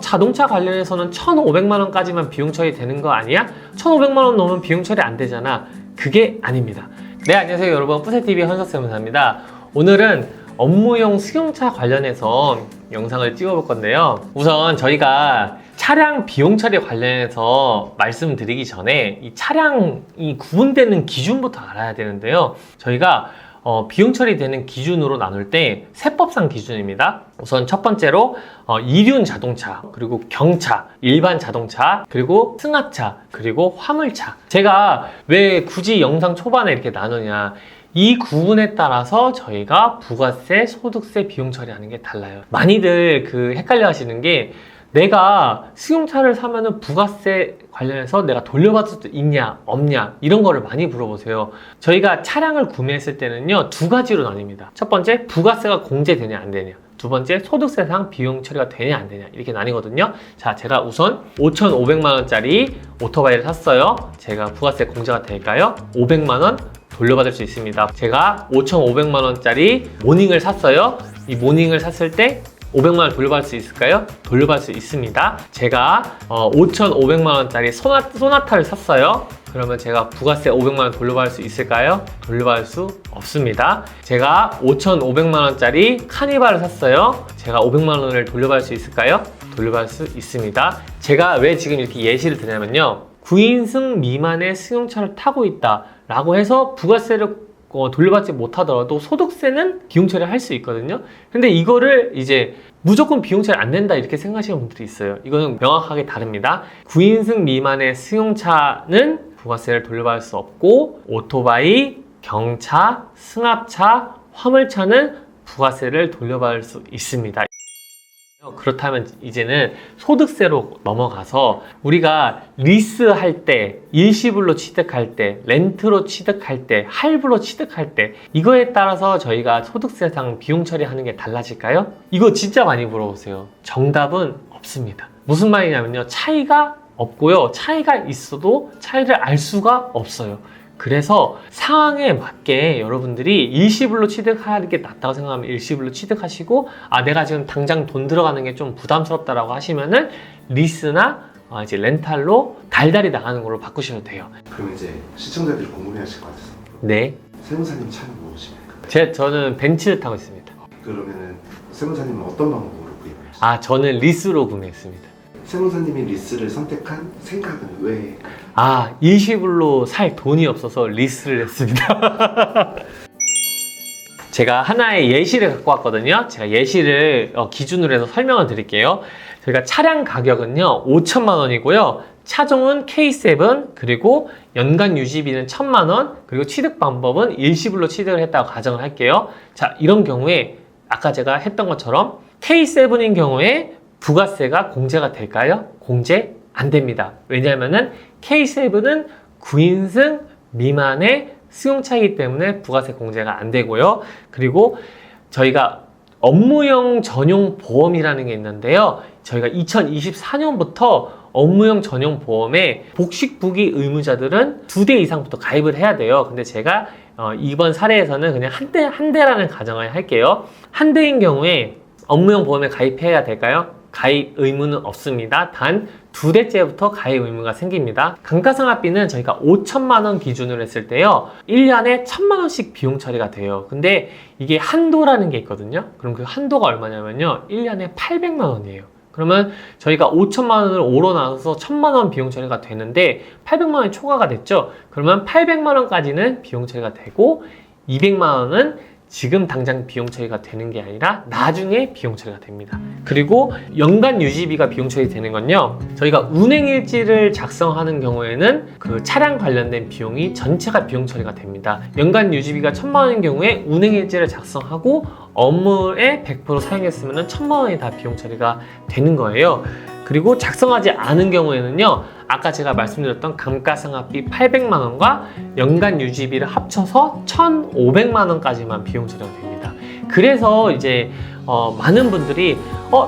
자동차 관련해서는 1,500만 원까지만 비용 처리 되는 거 아니야? 1,500만 원 넘으면 비용 처리 안 되잖아. 그게 아닙니다. 네, 안녕하세요 여러분, 뿌세TV 헌석세무사입니다. 오늘은 업무용 승용차 관련해서 영상을 찍어볼 건데요. 우선 저희가 차량 비용 처리 관련해서 말씀드리기 전에 이 차량이 구분되는 기준부터 알아야 되는데요. 저희가 비용 처리되는 기준으로 나눌 때 세법상 기준입니다. 우선 첫 번째로 이륜 자동차, 그리고 경차, 일반 자동차, 그리고 승합차, 그리고 화물차. 제가 왜 굳이 영상 초반에 이렇게 나누냐, 이 구분에 따라서 저희가 부가세, 소득세 비용 처리하는 게 달라요. 많이들 헷갈려 하시는 게, 내가 승용차를 사면은 부가세 관련해서 내가 돌려받을 수도 있냐 없냐 이런 거를 많이 물어보세요. 저희가 차량을 구매했을 때는요, 두 가지로 나뉩니다. 첫 번째, 부가세가 공제되냐 안 되냐. 두 번째, 소득세상 비용 처리가 되냐 안 되냐, 이렇게 나뉘거든요. 자, 제가 우선 5,500만 원짜리 오토바이를 샀어요. 제가 부가세 공제가 될까요? 500만 원 돌려받을 수 있습니다. 제가 5,500만 원짜리 모닝을 샀어요. 이 모닝을 샀을 때 500만 원 돌려받을 수 있을까요? 돌려받을 수 있습니다. 제가 5,500만 원짜리 소나타를 샀어요. 그러면 제가 부가세 500만 원 돌려받을 수 있을까요? 돌려받을 수 없습니다. 제가 5,500만 원짜리 카니발을 샀어요. 제가 500만 원을 돌려받을 수 있을까요? 돌려받을 수 있습니다. 제가 왜 지금 이렇게 예시를 드냐면요, 9인승 미만의 승용차를 타고 있다 라고 해서 부가세를 돌려받지 못하더라도 소득세는 비용 처리할 수 있거든요. 근데 이거를 이제 무조건 비용 처리 안 된다 이렇게 생각하시는 분들이 있어요. 이거는 명확하게 다릅니다. 9인승 미만의 승용차는 부가세를 돌려받을 수 없고, 오토바이, 경차, 승합차, 화물차는 부가세를 돌려받을 수 있습니다. 그렇다면 이제는 소득세로 넘어가서, 우리가 리스할 때, 일시불로 취득할 때, 렌트로 취득할 때, 할부로 취득할 때, 이거에 따라서 저희가 소득세상 비용 처리하는 게 달라질까요? 이거 진짜 많이 물어보세요. 정답은 없습니다. 무슨 말이냐면요, 차이가 없고요, 차이가 있어도 차이를 알 수가 없어요. 그래서 상황에 맞게 여러분들이 일시불로 취득하는 게 낫다고 생각하면 일시불로 취득하시고, 내가 지금 당장 돈 들어가는 게 좀 부담스럽다라고 하시면은 리스나 이제 렌탈로 달달이 나가는 걸로 바꾸셔도 돼요. 그럼 이제 시청자들이 궁금해하실 것 같아서, 네. 세무사님 차는 무엇입니까? 저는 벤츠를 타고 있습니다. 그러면은 세무사님은 어떤 방법으로 구입하셨어요? 저는 리스로 구매했습니다. 세무사님이 리스를 선택한 생각은 왜? 일시불로 살 돈이 없어서 리스를 했습니다. 제가 하나의 예시를 갖고 왔거든요. 제가 예시를 기준으로 해서 설명을 드릴게요. 저희가 차량 가격은요 5천만 원이고요. 차종은 K7, 그리고 연간 유지비는 1,000만 원, 그리고 취득 방법은 일시불로 취득을 했다고 가정을 할게요. 자, 이런 경우에 아까 제가 했던 것처럼 K7인 경우에 부가세가 공제가 될까요? 공제 안 됩니다. 왜냐하면은 K7은 9인승 미만의 승용차이기 때문에 부가세 공제가 안 되고요. 그리고 저희가 업무용 전용 보험이라는 게 있는데요. 저희가 2024년부터 업무용 전용 보험에 복식부기 의무자들은 2대 이상부터 가입을 해야 돼요. 근데 제가 이번 사례에서는 그냥 한 대라는 가정을 할게요. 한 대인 경우에 업무용 보험에 가입해야 될까요? 가입 의무는 없습니다. 단 2대째부터 가입 의무가 생깁니다. 감가상각비는 저희가 5천만 원 기준으로 했을 때요, 1년에 1,000만 원씩 비용 처리가 돼요. 근데 이게 한도라는 게 있거든요. 그럼 그 한도가 얼마냐면요, 1년에 800만 원이에요. 그러면 저희가 5천만 원을 5로 나눠서 1,000만 원 비용 처리가 되는데 800만 원이 초과가 됐죠. 그러면 800만 원까지는 비용 처리가 되고, 200만 원은 지금 당장 비용 처리가 되는 게 아니라 나중에 비용 처리가 됩니다. 그리고 연간 유지비가 비용 처리 되는 건요, 저희가 운행일지를 작성하는 경우에는 그 차량 관련된 비용이 전체가 비용 처리가 됩니다. 연간 유지비가 1,000만 원인 경우에 운행일지를 작성하고 업무에 100% 사용했으면 1,000만 원이 다 비용 처리가 되는 거예요. 그리고 작성하지 않은 경우에는요, 아까 제가 말씀드렸던 감가상각비 800만 원과 연간 유지비를 합쳐서 1,500만 원까지만 비용 처리가 됩니다. 그래서 이제 많은 분들이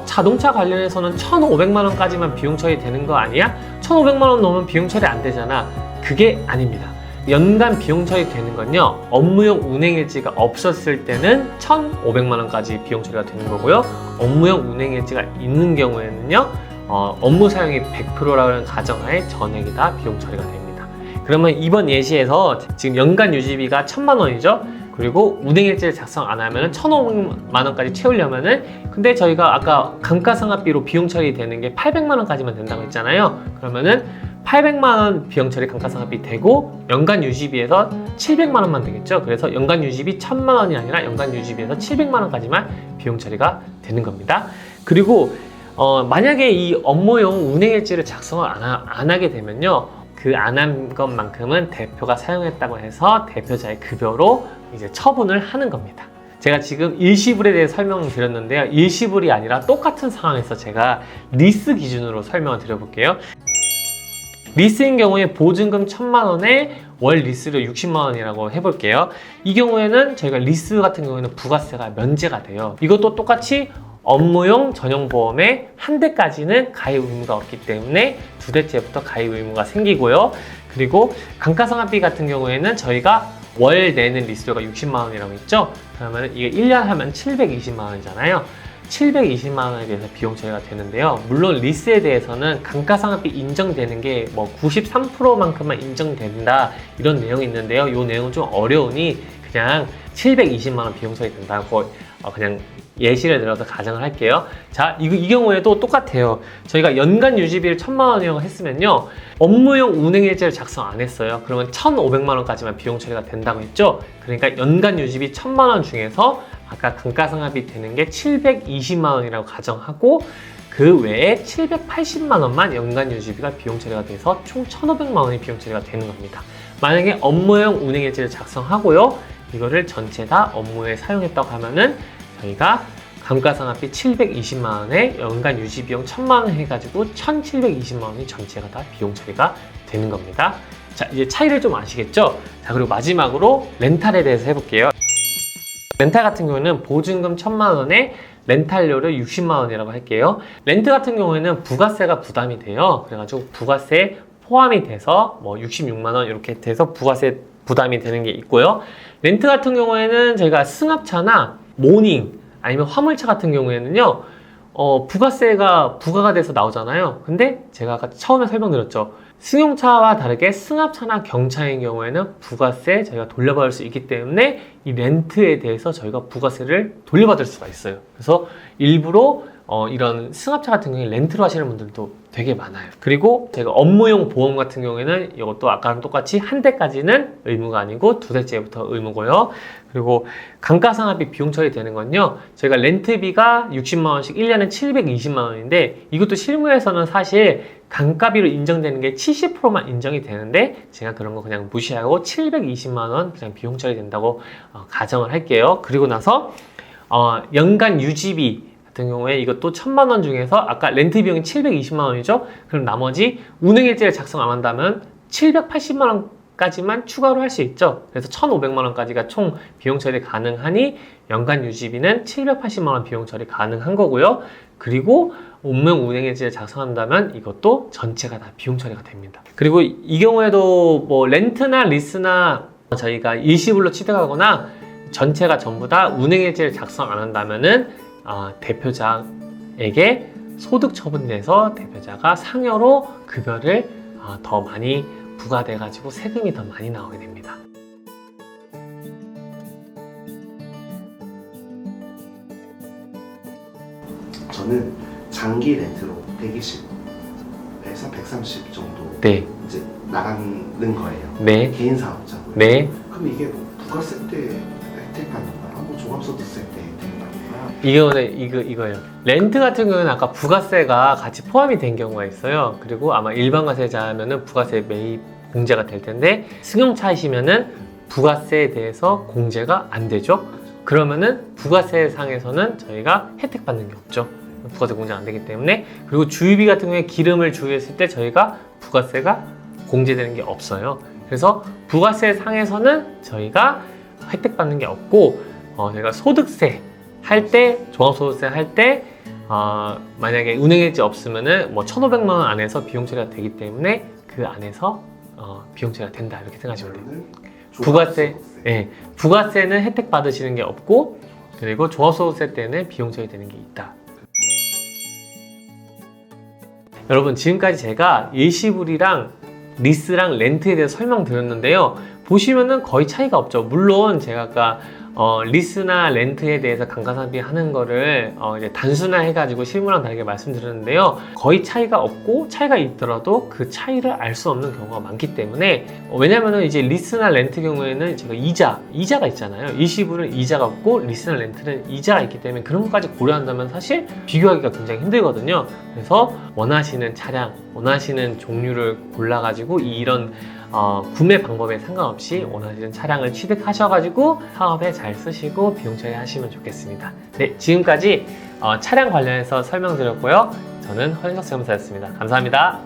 자동차 관련해서는 1,500만 원까지만 비용 처리 되는 거 아니야? 1,500만 원 넘으면 비용 처리 안 되잖아. 그게 아닙니다. 연간 비용 처리되는 건요, 업무용 운행일지가 없었을 때는 1,500만 원까지 비용 처리가 되는 거고요. 업무용 운행일지가 있는 경우에는요, 업무 사용이 100%라는 가정하에 전액이 다 비용 처리가 됩니다. 그러면 이번 예시에서 지금 연간 유지비가 1,000만 원이죠. 그리고 운행일지를 작성 안 하면은 1,500만 원까지 채우려면은, 근데 저희가 아까 감가상각비로 비용 처리되는 게 800만 원까지만 된다고 했잖아요. 그러면은 800만 원 비용 처리 감가상각비 되고 연간 유지비에서 700만 원만 되겠죠. 그래서 연간 유지비 1,000만 원이 아니라 연간 유지비에서 700만 원까지만 비용 처리가 되는 겁니다. 그리고 만약에 이 업무용 운행일지를 작성을 안 하게 되면요, 그 안 한 것만큼은 대표가 사용했다고 해서 대표자의 급여로 이제 처분을 하는 겁니다. 제가 지금 일시불에 대해 설명을 드렸는데요, 일시불이 아니라 똑같은 상황에서 제가 리스 기준으로 설명을 드려볼게요. 리스인 경우에 보증금 1,000만 원에 월 리스료 60만 원이라고 해볼게요. 이 경우에는 저희가 리스 같은 경우에는 부가세가 면제가 돼요. 이것도 똑같이 업무용 전용보험에 한 대까지는 가입 의무가 없기 때문에 두 대째부터 가입 의무가 생기고요. 그리고 감가상각비 같은 경우에는 저희가 월 내는 리스료가 60만 원이라고 했죠. 그러면 이게 1년 하면 720만 원이잖아요. 720만 원에 대해서 비용 처리가 되는데요. 물론 리스에 대해서는 감가상각비 인정되는 게 뭐 93%만큼만 인정된다 이런 내용이 있는데요. 이 내용은 좀 어려우니 그냥 720만 원 비용 처리 된다고 그냥 예시를 들어서 가정을 할게요. 자, 이 경우에도 똑같아요. 저희가 연간 유지비를 1,000만 원이라고 했으면요, 업무용 운행일지를 작성 안 했어요. 그러면 1,500만 원까지만 비용 처리가 된다고 했죠. 그러니까 연간 유지비 1,000만 원 중에서 아까 감가상각비 되는 게 720만 원이라고 가정하고, 그 외에 780만 원만 연간 유지비가 비용 처리가 돼서 총 1,500만 원이 비용 처리가 되는 겁니다. 만약에 업무용 운행일지를 작성하고요, 이거를 전체 다 업무에 사용했다고 하면은 저희가 감가상각비 720만 원에 연간 유지비용 1,000만 원 해가지고 1,720만 원이 전체가 다 비용 처리가 되는 겁니다. 자, 이제 차이를 좀 아시겠죠? 자, 그리고 마지막으로 렌탈에 대해서 해볼게요. 렌탈 같은 경우에는 보증금 1,000만 원에 렌탈료를 60만 원이라고 할게요. 렌트 같은 경우에는 부가세가 부담이 돼요. 그래가지고 부가세 포함이 돼서 뭐 66만 원 이렇게 돼서 부가세 부담이 되는 게 있고요. 렌트 같은 경우에는 저희가 승합차나 모닝 아니면 화물차 같은 경우에는요, 부가세가 부과가 돼서 나오잖아요. 근데 제가 아까 처음에 설명드렸죠. 승용차와 다르게 승합차나 경차인 경우에는 부가세 저희가 돌려받을 수 있기 때문에 이 렌트에 대해서 저희가 부가세를 돌려받을 수가 있어요. 그래서 일부러 이런 승합차 같은 경우에 렌트로 하시는 분들도 되게 많아요. 그리고 제가 업무용 보험 같은 경우에는 이것도 아까랑 똑같이 한 대까지는 의무가 아니고 두 대째부터 의무고요. 그리고 감가상각비 비용 처리되는 건요, 저희가 렌트비가 60만 원씩 1년에 720만 원인데 이것도 실무에서는 사실 감가비로 인정되는 게 70%만 인정이 되는데 제가 그런 거 그냥 무시하고 720만 원 그냥 비용 처리된다고 가정을 할게요. 그리고 나서 연간 유지비 같은 경우에 이것도 1,000만 원 중에서 아까 렌트 비용이 720만 원이죠. 그럼 나머지 운행일지를 작성 안 한다면 780만 원까지만 추가로 할 수 있죠. 그래서 1,500만 원까지가 총 비용 처리 가능하니 연간 유지비는 780만 원 비용 처리 가능한 거고요. 그리고 업무용 운행일지를 작성한다면 이것도 전체가 다 비용 처리가 됩니다. 그리고 이 경우에도 뭐 렌트나 리스나 저희가 일시불로 취득하거나 전체가 전부 다 운행일지를 작성 안 한다면은 대표자에게 소득 처분돼서 대표자가 상여로 급여를 더 많이 부과돼 가지고 세금이 더 많이 나오게 됩니다. 저는 장기 렌트로 120에서 130 정도 네. 이제 나가는 거예요. 네. 개인 사업자고요. 네. 그럼 이게 뭐 부가세 때 혜택 받는 거야? 뭐 종합소득세 때 혜택 받는 거야? 이 경우는 이거예요. 렌트 같은 경우는 아까 부가세가 같이 포함이 된 경우가 있어요. 그리고 아마 일반 과세자면은 부가세 매입 공제가 될 텐데 승용차이시면은 부가세에 대해서 공제가 안 되죠. 그러면은 부가세 상에서는 저희가 혜택 받는 게 없죠. 부가세 공제 안 되기 때문에. 그리고 주유비 같은 경우에 기름을 주유했을 때 저희가 부가세가 공제되는 게 없어요. 그래서 부가세 상에서는 저희가 혜택 받는 게 없고, 저희가 소득세 할 때, 종합소득세 할 때, 만약에 운행일지 없으면은 뭐 1,500만 원 안에서 비용 처리가 되기 때문에 그 안에서 비용 처리가 된다 이렇게 생각하시면 돼요. 그러면은 부가세, 종합소득세. 예, 부가세는 혜택 받으시는 게 없고 그리고 종합소득세 때는 비용 처리되는 게 있다. 여러분 지금까지 제가 일시불이랑 리스랑 렌트에 대해서 설명드렸는데요. 보시면은 거의 차이가 없죠. 물론 제가 아까 리스나 렌트에 대해서 감가상각비 하는 거를 이제 단순화해가지고 실무랑 다르게 말씀드렸는데요. 거의 차이가 없고 차이가 있더라도 그 차이를 알 수 없는 경우가 많기 때문에 왜냐면은 이제 리스나 렌트 경우에는 제가 이자가 있잖아요. 일시불은 이자가 없고 리스나 렌트는 이자가 있기 때문에 그런 것까지 고려한다면 사실 비교하기가 굉장히 힘들거든요. 그래서 원하시는 차량, 원하시는 종류를 골라가지고 이런 구매 방법에 상관없이 원하시는 차량을 취득하셔가지고 사업에 잘 쓰시고 비용 처리하시면 좋겠습니다. 네, 지금까지 차량 관련해서 설명드렸고요. 저는 허윤석 세무사였습니다. 감사합니다.